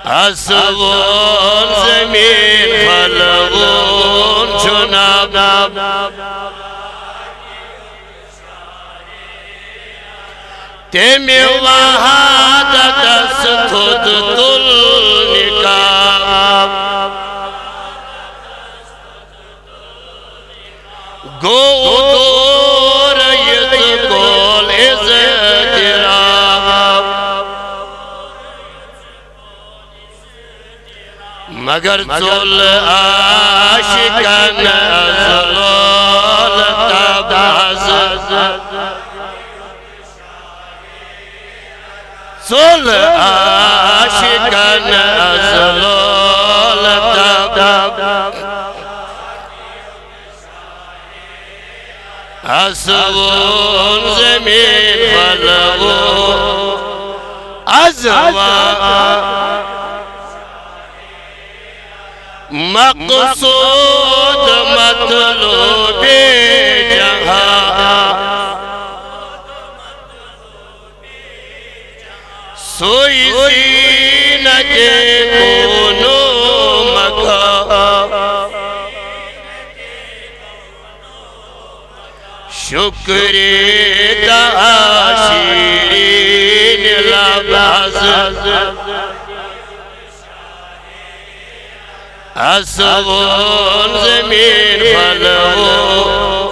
आसमान ज़मीन फलगून चुनाब तेमे वहादत खुद तुल निकाब गो रयत कोल इज़्तिराब मगर चुल आशिकन ज़लोल तबाज़ चुल आशिकन ज़लोल तबाज़ आसमान ज़मीन फलगून अज़वा मक़सूद मतलूब जहां सोई ज़ीनत कौनो मकां शुक्रे दाशीरीन लबाज़ आसमान ज़मीन फलगून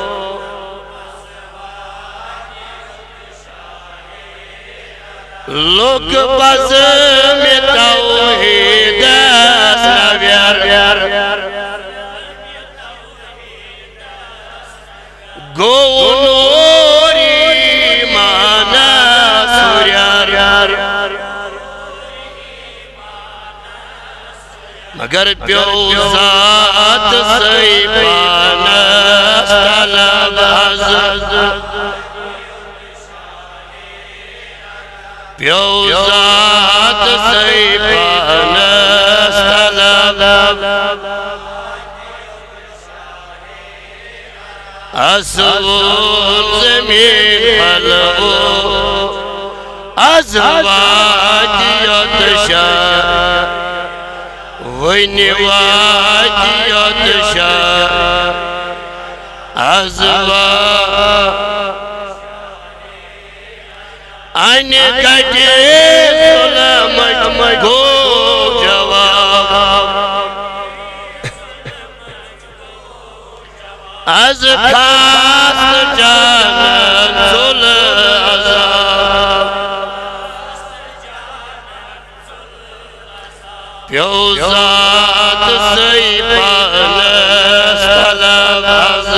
लोक बज़ में तौहीद सव्यार गो नूरी माना सूर्यार मगर प्यो ज़ात सही पानस तलबाज़ प्यो ज़ात सही पानस तलबाज़ आसमान ज़मीन फलगून अज़वाजियत शाह वनिवाजियत शाह अज़वा अन कटे सुलम गो जवाब अज़ खास जानन सुल अज़ाब प्यो ज़ात सही पानस तलबाज़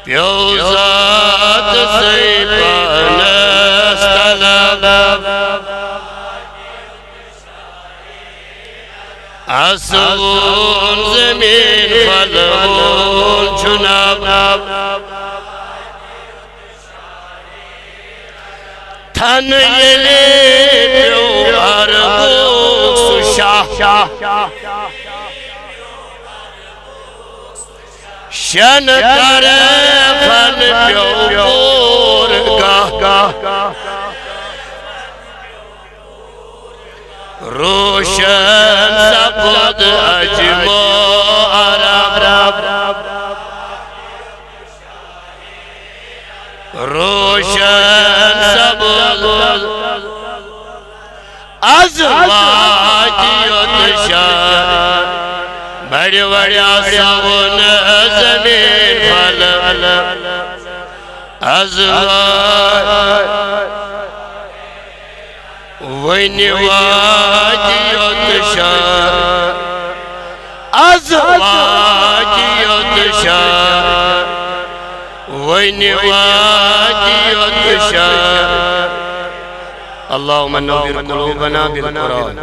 प्यो ज़ात सही पानस तलबाज़ आसमान ज़मीन फलगून चुनाब थन येले प्यो अरबुक्स शाह शन कर फन प्यो पूर गाह रोशन सपद अजमो अरब रोशन सपद अज़वाजियत शाह बड़े बड़े आसमान ज़मीन फल अज़वाज वनिवाजियत शाह अज़वाजियत शाह वनिवाजियत शाह अल्लाहुम्मा नव्विर क़ुलूबना बिल क़ुरान।